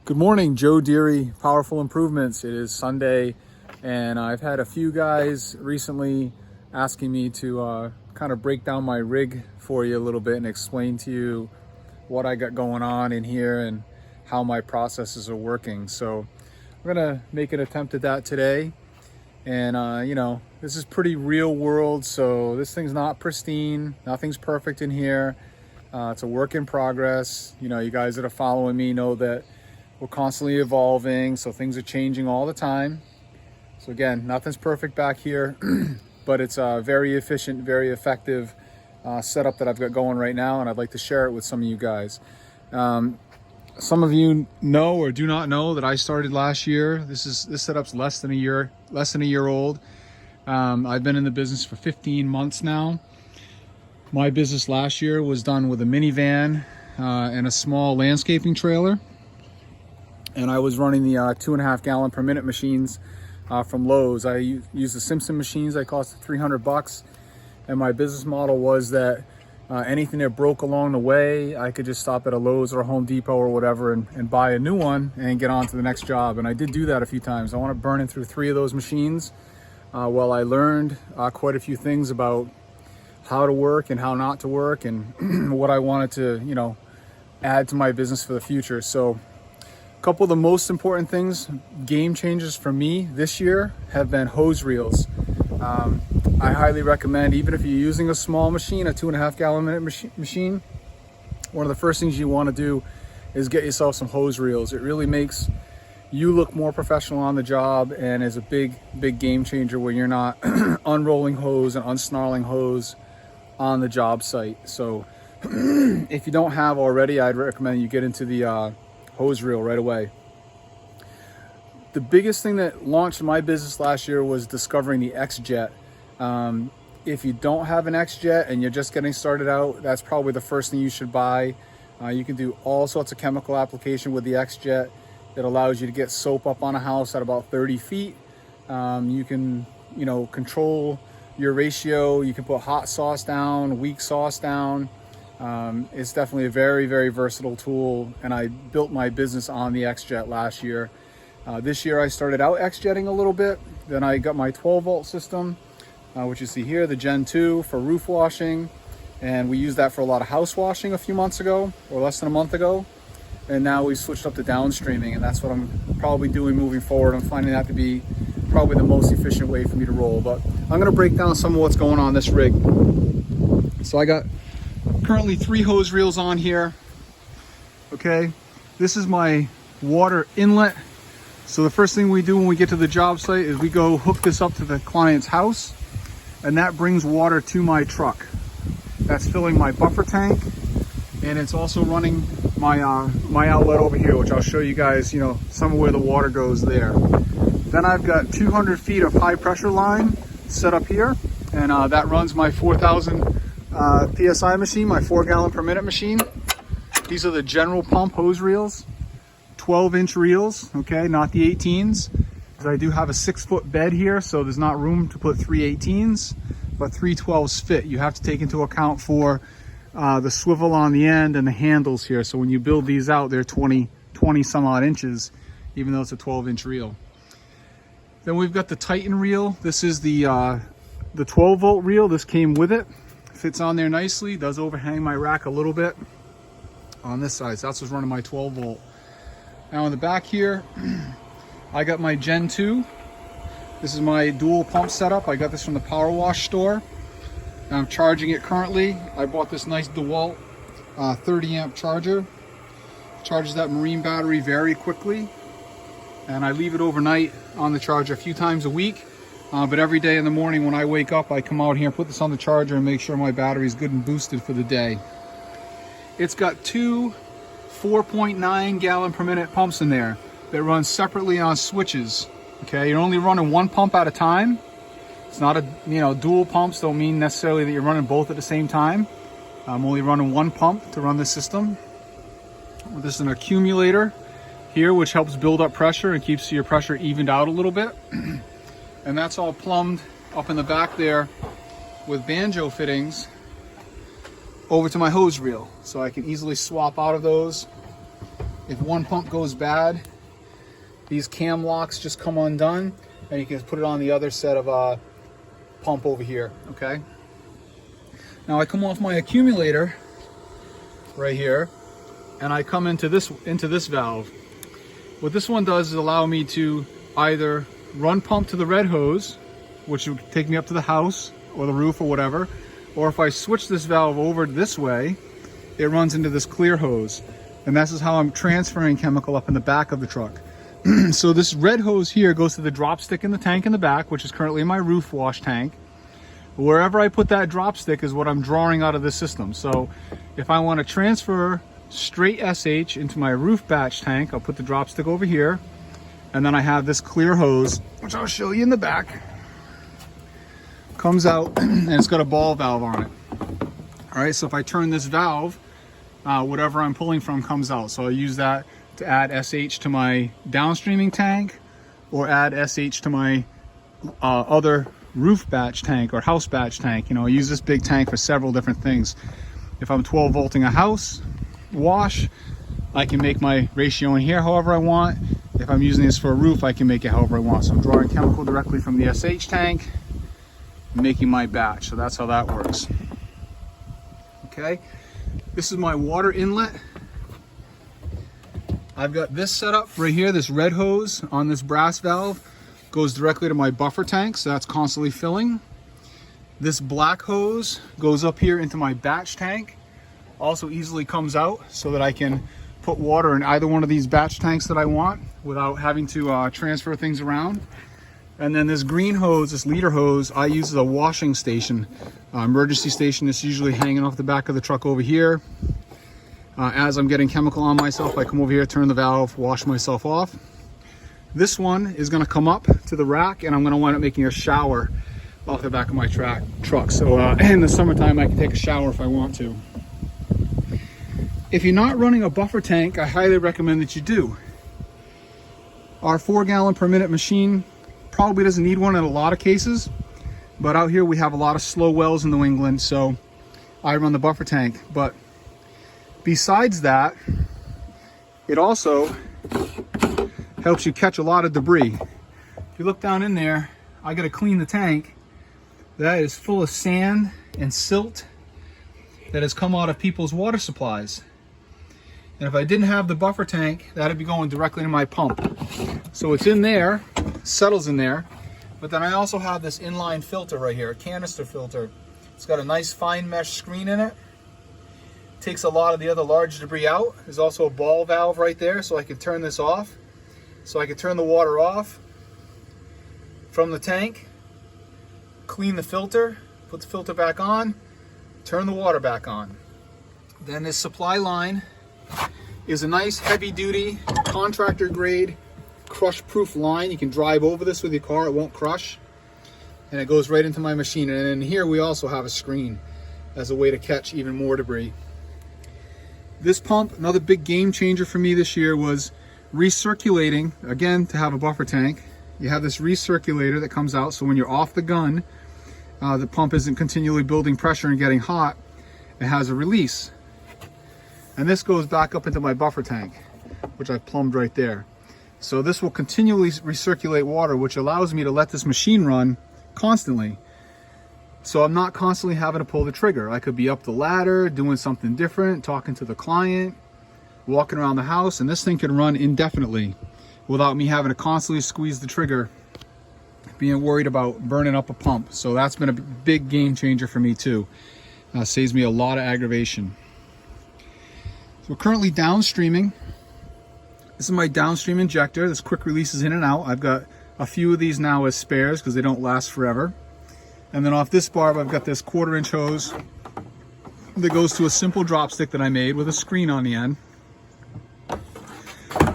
Good morning, Joe Deary, Powerful Improvements. It is Sunday, and I've had a few guys recently asking me to kind of break down my rig for you a little bit and explain to you what I got going on in here and how my processes are working. So I'm gonna make an attempt at that today. And this is pretty real world, so this thing's not pristine, nothing's perfect in here. It's a work in progress. You guys that are following me know that we're constantly evolving, so things are changing all the time. So again, nothing's perfect back here, but it's a very efficient, very effective setup that I've got going right now, and I'd like to share it with some of you guys. Some of you know or do not know that I started last year. This setup's less than a year old. I've been in the business for 15 months now. My business last year was done with a minivan and a small landscaping trailer. And I was running the 2.5 gallon per minute machines from Lowe's. I used the Simpson machines. They cost $300. And my business model was that anything that broke along the way, I could just stop at a Lowe's or a Home Depot or whatever and buy a new one and get on to the next job. And I did do that a few times. I want to burn through 3 of those machines. Well, I learned quite a few things about how to work and how not to work and what I wanted to, add to my business for the future. So a couple of the most important things, game changers for me this year, have been hose reels. I highly recommend, even if you're using a small machine, a 2.5 gallon minute machine, one of the first things you want to do is get yourself some hose reels. It really makes you look more professional on the job and is a big game changer where you're not unrolling hose and unsnarling hose on the job site. So if you don't have already, I'd recommend you get into the hose reel right away. The biggest thing that launched my business last year was discovering the X-Jet. If you don't have an X-Jet and you're just getting started out, that's probably the first thing you should buy. You can do all sorts of chemical application with the X-Jet. It allows you to get soap up on a house at about 30 feet. You can, control your ratio. You can put hot sauce down, weak sauce down. It's definitely a very, very versatile tool, and I built my business on the X-Jet last year. This year I started out X-Jetting a little bit. Then I got my 12-volt system, which you see here, the Gen 2 for roof washing. And we used that for a lot of house washing a few months ago, or less than a month ago. And now we switched up to downstreaming, and that's what I'm probably doing moving forward. I'm finding that to be probably the most efficient way for me to roll. But I'm gonna break down some of what's going on this rig. So I got currently 3 hose reels on here. Okay, this is my water inlet. So the first thing we do when we get to the job site is we go hook this up to the client's house, and that brings water to my truck. That's filling my buffer tank, and it's also running my my outlet over here, which I'll show you guys, some of where the water goes there. Then I've got 200 feet of high pressure line set up here, and that runs my 4,000 PSI machine, my 4 gallon per minute machine. These are the general pump hose reels, 12-inch reels, okay, not the 18s. Because I do have a 6-foot bed here, so there's not room to put 3 18s, but 3 12s fit. You have to take into account for the swivel on the end and the handles here. So when you build these out, they're 20 some odd inches, even though it's a 12-inch reel. Then we've got the Titan reel. This is the 12-volt reel. This came with it. Fits on there nicely. Does overhang my rack a little bit on this side. So that's what's running my 12-volt. Now in the back here, I got my Gen 2. This is my dual pump setup. I got this from the Power Wash store. I'm charging it currently. I bought this nice DeWalt 30 amp charger. Charges that marine battery very quickly. And I leave it overnight on the charger a few times a week. But every day in the morning when I wake up, I come out here and put this on the charger and make sure my battery is good and boosted for the day. It's got 2 4.9 gallon per minute pumps in there that run separately on switches. Okay, you're only running 1 pump at a time. It's not a, dual pumps don't mean necessarily that you're running both at the same time. I'm only running 1 pump to run the system. This is an accumulator here, which helps build up pressure and keeps your pressure evened out a little bit. And that's all plumbed up in the back there with banjo fittings over to my hose reel. So I can easily swap out of those If one pump goes bad, these cam locks just come undone, and you can put it on the other set of pump over here, okay? Now I come off my accumulator right here, and I come into this valve. What this one does is allow me to either run pump to the red hose, which would take me up to the house or the roof or whatever, or if I switch this valve over this way, it runs into this clear hose. And this is how I'm transferring chemical up in the back of the truck. So this red hose here goes to the drop stick in the tank in the back, which is currently in my roof wash tank. Wherever I put that drop stick is what I'm drawing out of the system. So if I want to transfer straight SH into my roof batch tank, I'll put the drop stick over here, and then I have this clear hose, which I'll show you in the back. Comes out and it's got a ball valve on it. All right, so if I turn this valve, whatever I'm pulling from comes out. So I use that to add SH to my downstreaming tank, or add SH to my other roof batch tank or house batch tank. You know, I use this big tank for several different things. If I'm 12 volting a house wash, I can make my ratio in here however I want. If I'm using this for a roof, I can make it however I want. So I'm drawing chemical directly from the SH tank, making my batch. So that's how that works. Okay, this is my water inlet. I've got this set up right here. This red hose on this brass valve goes directly to my buffer tank, so that's constantly filling. This black hose goes up here into my batch tank. Also easily comes out so that I can put water in either one of these batch tanks that I want without having to transfer things around. And then this green hose, this leader hose, I use as a washing station, emergency station. It's usually hanging off the back of the truck over here. As I'm getting chemical on myself, I come over here, turn the valve, wash myself off. This one is going to come up to the rack, and I'm going to wind up making a shower off the back of my truck. So in the summertime, I can take a shower if I want to. If you're not running a buffer tank, I highly recommend that you do. Our 4 gallon per minute machine probably doesn't need one in a lot of cases, but out here we have a lot of slow wells in New England, so I run the buffer tank. But besides that, it also helps you catch a lot of debris. If you look down in there, I got to clean the tank. That is full of sand and silt that has come out of people's water supplies. And if I didn't have the buffer tank, that'd be going directly to my pump. So it's in there, settles in there, but then I also have this inline filter right here, a canister filter. It's got a nice fine mesh screen in it. Takes a lot of the other large debris out. There's also a ball valve right there, so I can turn this off. So I can turn the water off from the tank, clean the filter, put the filter back on, turn the water back on. Then this supply line is a nice heavy duty contractor grade crush proof line. You can drive over this with your car, it won't crush. And it goes right into my machine. And in here we also have a screen as a way to catch even more debris. This pump, another big game changer for me this year, was recirculating, again, to have a buffer tank. You have this recirculator that comes out, so when you're off the gun, the pump isn't continually building pressure and getting hot. It has a release. And this goes back up into my buffer tank, which I've plumbed right there. So this will continually recirculate water, which allows me to let this machine run constantly. So I'm not constantly having to pull the trigger. I could be up the ladder, doing something different, talking to the client, walking around the house, and this thing can run indefinitely without me having to constantly squeeze the trigger, being worried about burning up a pump. So that's been a big game changer for me too. Saves me a lot of aggravation. So we're currently downstreaming. This is my downstream injector. This quick releases in and out. I've got a few of these now as spares because they don't last forever. And then off this barb, I've got this 1/4 inch hose that goes to a simple drop stick that I made with a screen on the end,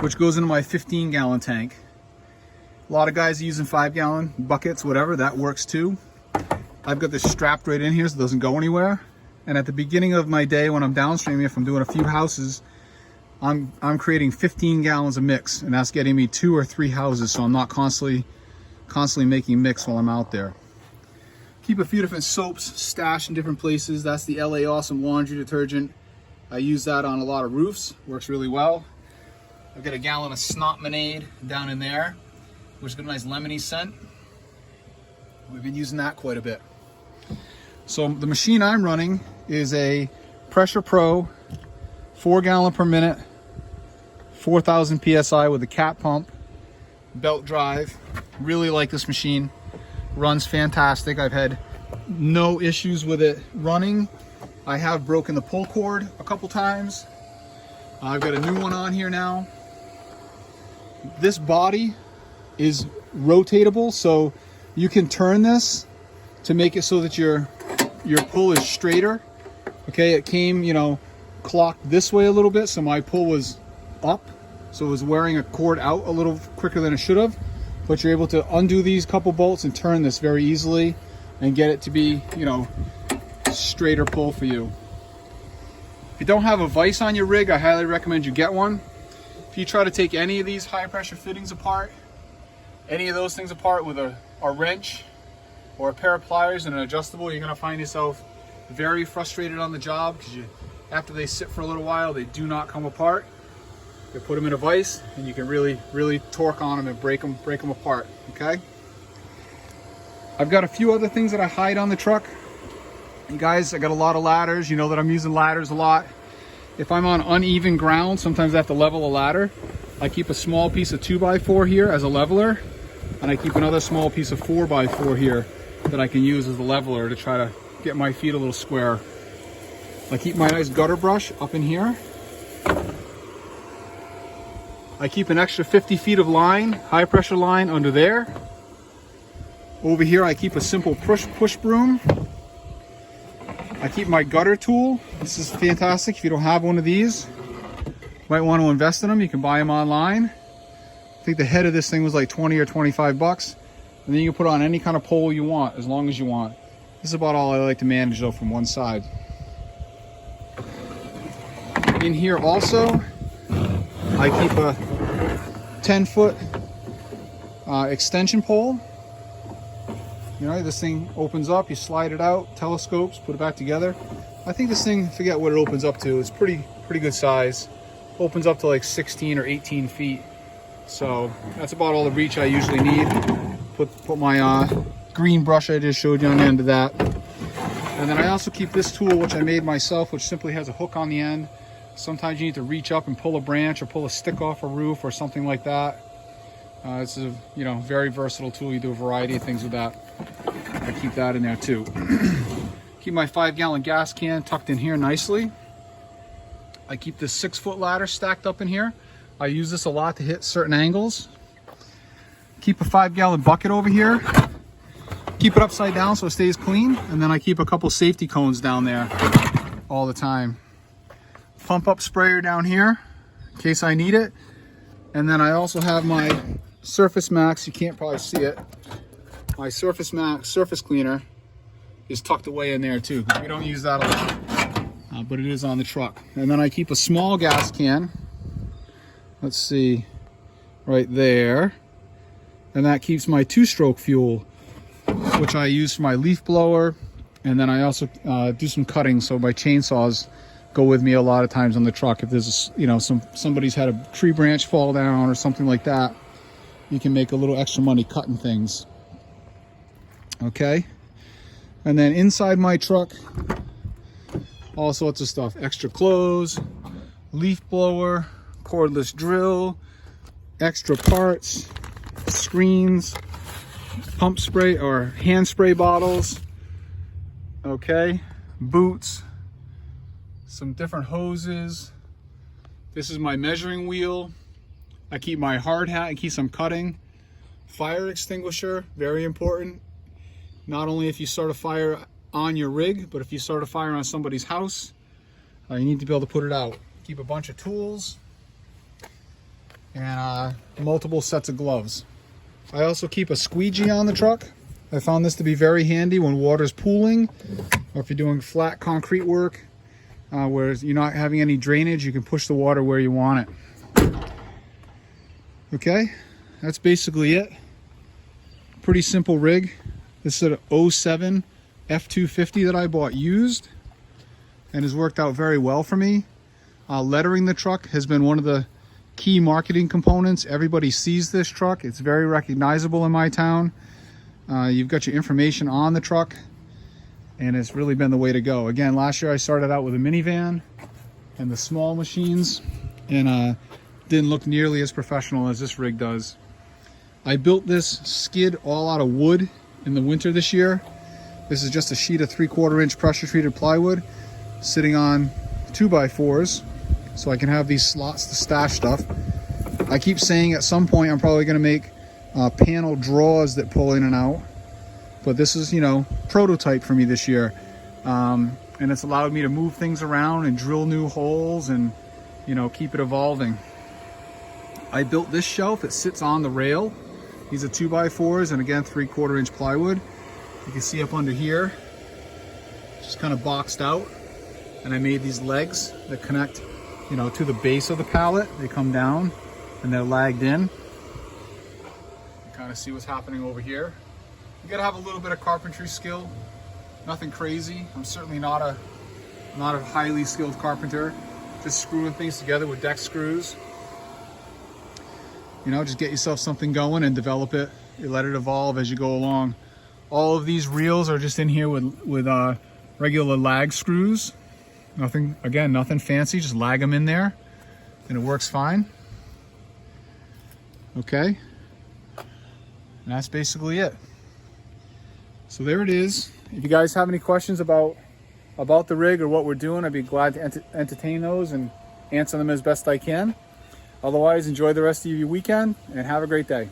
which goes into my 15 gallon tank. A lot of guys are using 5 gallon buckets, whatever, that works too. I've got this strapped right in here so it doesn't go anywhere. And at the beginning of my day when I'm downstreaming, if I'm doing a few houses, I'm creating 15 gallons of mix, and that's getting me 2 or 3 houses, so I'm not constantly making mix while I'm out there. Keep a few different soaps stashed in different places. That's the LA Awesome laundry detergent. I use that on a lot of roofs, works really well. I've got a gallon of Snotlemonade down in there, which has got a nice lemony scent. We've been using that quite a bit. So the machine I'm running is a Pressure Pro 4 gallon per minute, 4,000 PSI with a cat pump, belt drive. Really like this machine. Runs fantastic. I've had no issues with it running. I have broken the pull cord a couple times. I've got a new one on here now. This body is rotatable, so you can turn this to make it so that your pull is straighter. Okay, it came, you know, clocked this way a little bit, so my pull was up, so it was wearing a cord out a little quicker than it should have. But you're able to undo these couple bolts and turn this very easily and get it to be, you know, straighter pull for you. If you don't have a vise on your rig, I highly recommend you get one. If you try to take any of these high pressure fittings apart, any of those things apart with a wrench or a pair of pliers and an adjustable, you're going to find yourself very frustrated on the job, because after they sit for a little while, they do not come apart. You put them in a vise and you can really torque on them and break them apart. Okay, I've got a few other things that I hide on the truck. And guys, I got a lot of ladders. You know that I'm using ladders a lot. If I'm on uneven ground, sometimes I have to level a ladder. I keep a small piece of 2x4 here as a leveler, and I keep another small piece of 4x4 here that I can use as a leveler to try to get my feet a little square. I keep my nice gutter brush up in here. I keep an extra 50 feet of line, high pressure line under there. Over here I keep a simple push broom. I keep my gutter tool. This is fantastic. If you don't have one of these, you might want to invest in them. You can buy them online. I think the head of this thing was like 20 or 25 bucks. And then you can put on any kind of pole you want, as long as you want. This is about all I like to manage though from one side. In here also, I keep a 10-foot extension pole. You know, this thing opens up, you slide it out, telescopes, put it back together. I think this thing, forget what it opens up to, it's pretty good size. Opens up to like 16 or 18 feet. So that's about all the reach I usually need. Put my green brush I just showed you on the end of that. And then I also keep this tool, which I made myself, which simply has a hook on the end. Sometimes you need to reach up and pull a branch or pull a stick off a roof or something like that. It's a very versatile tool. You do a variety of things with that. I keep that in there too. Keep my 5-gallon gas can tucked in here nicely. I keep this 6-foot ladder stacked up in here. I use this a lot to hit certain angles. Keep a 5-gallon bucket over here. Keep it upside down so it stays clean. And then I keep a couple safety cones down there all the time. Pump up sprayer down here in case I need it. And then I also have my Surface Max. You can't probably see it. My Surface Max surface cleaner is tucked away in there too. We don't use that a lot, but it is on the truck. And then I keep a small gas can. Let's see, right there. And that keeps my 2-stroke fuel, which I use for my leaf blower. And then I also do some cutting, so my chainsaws go with me a lot of times on the truck. If there's somebody's had a tree branch fall down or something like that, you can make a little extra money cutting things. Okay, and then inside my truck, all sorts of stuff: extra clothes, leaf blower, cordless drill, extra parts, screens, pump spray or hand spray bottles, okay, boots, some different hoses. This is my measuring wheel. I keep my hard hat in case I'm cutting. Fire extinguisher, very important. Not only if you start a fire on your rig, but if you start a fire on somebody's house, you need to be able to put it out. Keep a bunch of tools and multiple sets of gloves. I also keep a squeegee on the truck. I found this to be very handy when water's pooling, or if you're doing flat concrete work where you're not having any drainage, you can push the water where you want it. Okay, that's basically it. Pretty simple rig. This is an 07 F250 that I bought used and has worked out very well for me. Lettering the truck has been one of the key marketing components. Everybody sees this truck. It's very recognizable in my town. You've got your information on the truck, and it's really been the way to go. Again, last year I started out with a minivan and the small machines, and didn't look nearly as professional as this rig does. I built this skid all out of wood in the winter this year. This is just a sheet of 3/4 inch pressure treated plywood sitting on 2x4s, so I can have these slots to stash stuff. I keep saying at some point I'm probably going to make panel drawers that pull in and out, but this is, you know, prototype for me this year, and it's allowed me to move things around and drill new holes and, you know, keep it evolving. I built this shelf. It sits on the rail. These are 2x4s, and again 3/4 inch plywood. You can see up under here, just kind of boxed out, and I made these legs that connect, you know, to the base of the pallet. They come down and they're lagged in. You kind of see what's happening over here. You gotta have a little bit of carpentry skill, nothing crazy. I'm certainly not a highly skilled carpenter, just screwing things together with deck screws. You know, just get yourself something going and develop it. You let it evolve as you go along. All of these reels are just in here with regular lag screws. Nothing, again, nothing fancy, just lag them in there and it works fine. Okay, and that's basically it. So there it is. If you guys have any questions about the rig or what we're doing, I'd be glad to entertain those and answer them as best I can. Otherwise, enjoy the rest of your weekend and have a great day.